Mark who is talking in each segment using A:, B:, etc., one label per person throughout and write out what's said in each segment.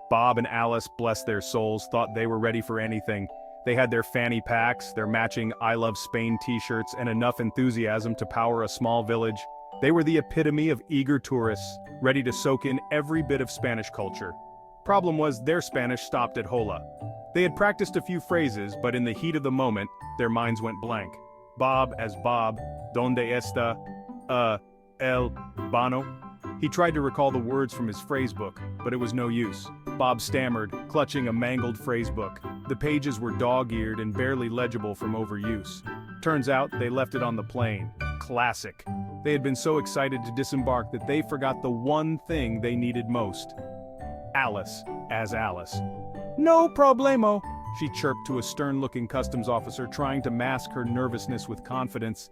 A: Bob and Alice, bless their souls, thought they were ready for anything. They had their fanny packs, their matching I Love Spain t-shirts, and enough enthusiasm to power a small village. They were the epitome of eager tourists, ready to soak in every bit of Spanish culture. Problem was, their Spanish stopped at hola. They had practiced a few phrases, but in the heat of the moment, their minds went blank. Bob as Bob, ¿Dónde está, el Bano? He tried to recall the words from his phrasebook, but it was no use. Bob stammered, clutching a mangled phrasebook. The pages were dog-eared and barely legible from overuse. Turns out, they left it on the plane. Classic. They had been so excited to disembark that they forgot the one thing they needed most. Alice as Alice. "No problemo," she chirped to a stern-looking customs officer trying to mask her nervousness with confidence.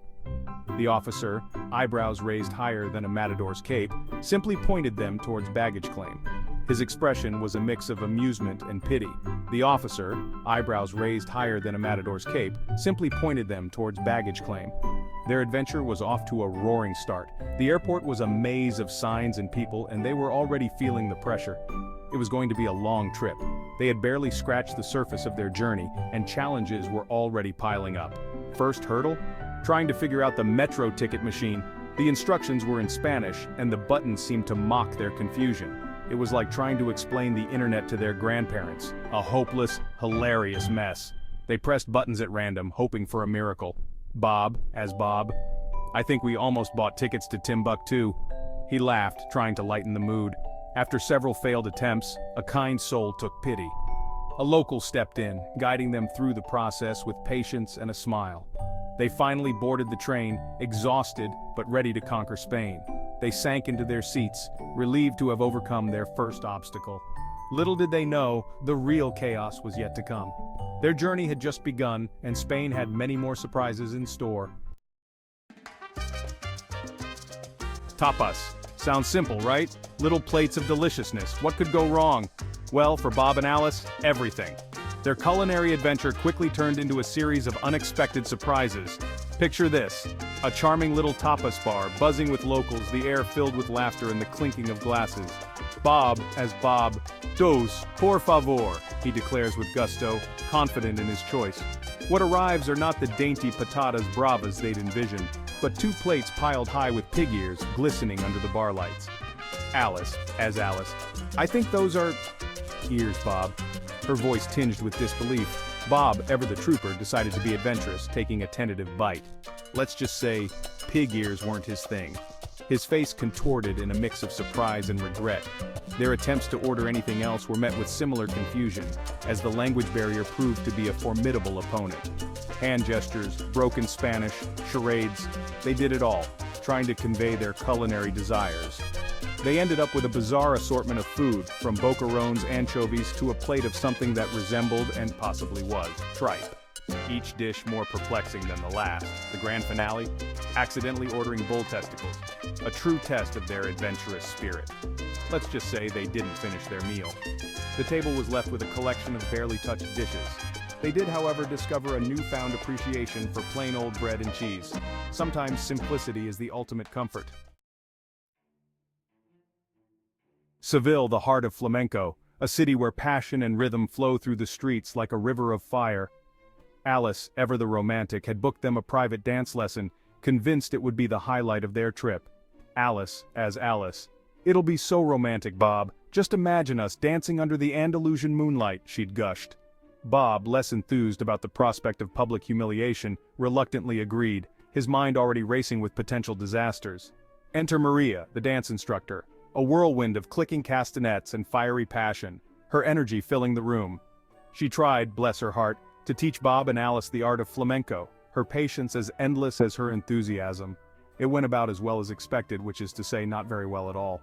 A: The officer, eyebrows raised higher than a matador's cape, simply pointed them towards baggage claim. His expression was a mix of amusement and pity. The officer, eyebrows raised higher than a matador's cape, simply pointed them towards baggage claim. Their adventure was off to a roaring start. The airport was a maze of signs and people, and they were already feeling the pressure. It was going to be a long trip. They had barely scratched the surface of their journey, and challenges were already piling up. First hurdle? Trying to figure out the metro ticket machine. The instructions were in Spanish, and the buttons seemed to mock their confusion. It was like trying to explain the internet to their grandparents. A hopeless, hilarious mess. They pressed buttons at random, hoping for a miracle. Bob as Bob. "I think we almost bought tickets to Timbuktu." He laughed, trying to lighten the mood. After several failed attempts, a kind soul took pity. A local stepped in, guiding them through the process with patience and a smile. They finally boarded the train, exhausted but ready to conquer Spain. They sank into their seats, relieved to have overcome their first obstacle. Little did they know, the real chaos was yet to come. Their journey had just begun, and Spain had many more surprises in store. Tapas. Sounds simple, right? Little plates of deliciousness. What could go wrong? Well, for Bob and Alice, everything. Their culinary adventure quickly turned into a series of unexpected surprises. Picture this: a charming little tapas bar, buzzing with locals, the air filled with laughter and the clinking of glasses. Bob as Bob, "Dos, por favor," he declares with gusto, confident in his choice. What arrives are not the dainty patatas bravas they'd envisioned, but two plates piled high with pig ears glistening under the bar lights. Alice as Alice, "I think those are ears, Bob." Her voice tinged with disbelief. Bob, ever the trooper, decided to be adventurous, taking a tentative bite. Let's just say, pig ears weren't his thing. His face contorted in a mix of surprise and regret. Their attempts to order anything else were met with similar confusion, as the language barrier proved to be a formidable opponent. Hand gestures, broken Spanish, charades, they did it all, trying to convey their culinary desires. They ended up with a bizarre assortment of food, from boquerones, anchovies, to a plate of something that resembled, and possibly was, tripe. Each dish more perplexing than the last. The grand finale? Accidentally ordering bull testicles. A true test of their adventurous spirit. Let's just say they didn't finish their meal. The table was left with a collection of barely touched dishes. They did, however, discover a newfound appreciation for plain old bread and cheese. Sometimes simplicity is the ultimate comfort. Seville, the heart of Flamenco, a city where passion and rhythm flow through the streets like a river of fire. Alice, ever the romantic, had booked them a private dance lesson, convinced it would be the highlight of their trip. Alice as Alice. "It'll be so romantic, Bob. Just imagine us dancing under the Andalusian moonlight," she'd gushed. Bob, less enthused about the prospect of public humiliation, reluctantly agreed, his mind already racing with potential disasters. Enter Maria, the dance instructor. A whirlwind of clicking castanets and fiery passion, her energy filling the room. She tried, bless her heart, to teach Bob and Alice the art of flamenco, her patience as endless as her enthusiasm. It went about as well as expected, which is to say not very well at all.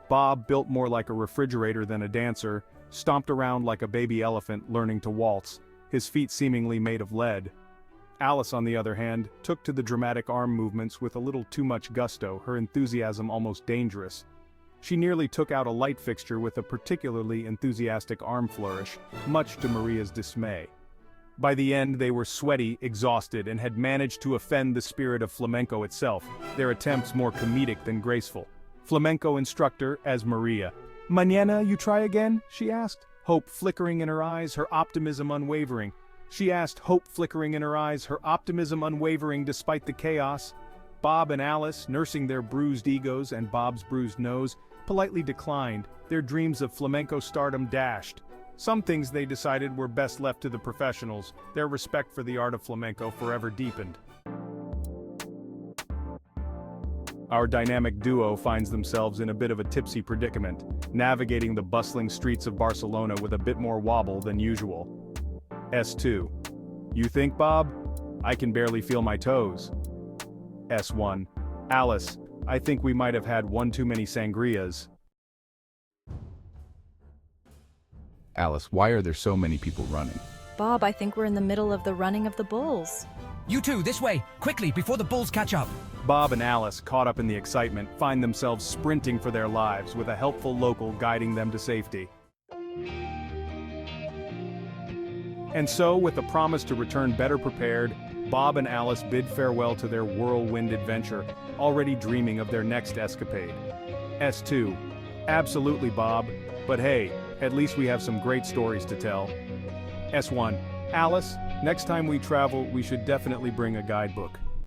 A: Bob, built more like a refrigerator than a dancer, stomped around like a baby elephant learning to waltz, his feet seemingly made of lead. Alice, on the other hand, took to the dramatic arm movements with a little too much gusto, her enthusiasm almost dangerous. She nearly took out a light fixture with a particularly enthusiastic arm flourish, much to Maria's dismay. By the end, they were sweaty, exhausted, and had managed to offend the spirit of flamenco itself, their attempts more comedic than graceful. Flamenco instructor as Maria. Mañana you try again? She asked, hope flickering in her eyes, her optimism unwavering. Despite the chaos. Bob and Alice, nursing their bruised egos and Bob's bruised nose, politely declined, their dreams of flamenco stardom dashed. Some things they decided were best left to the professionals, their respect for the art of flamenco forever deepened. Our dynamic duo finds themselves in a bit of a tipsy predicament, navigating the bustling streets of Barcelona with a bit more wobble than usual. S2. You think, Bob? I can barely feel my toes. S1. Alice, I think we might have had one too many sangrias.
B: Alice, why are there so many people running?
C: Bob, I think we're in the middle of the running of the bulls.
D: You two, this way, quickly, before the bulls catch up.
A: Bob and Alice, caught up in the excitement, find themselves sprinting for their lives with a helpful local guiding them to safety. And so, with a promise to return better prepared, Bob and Alice bid farewell to their whirlwind adventure, already dreaming of their next escapade. S2. Absolutely, Bob. But hey, at least we have some great stories to tell. S1. Alice, next time we travel, we should definitely bring a guidebook.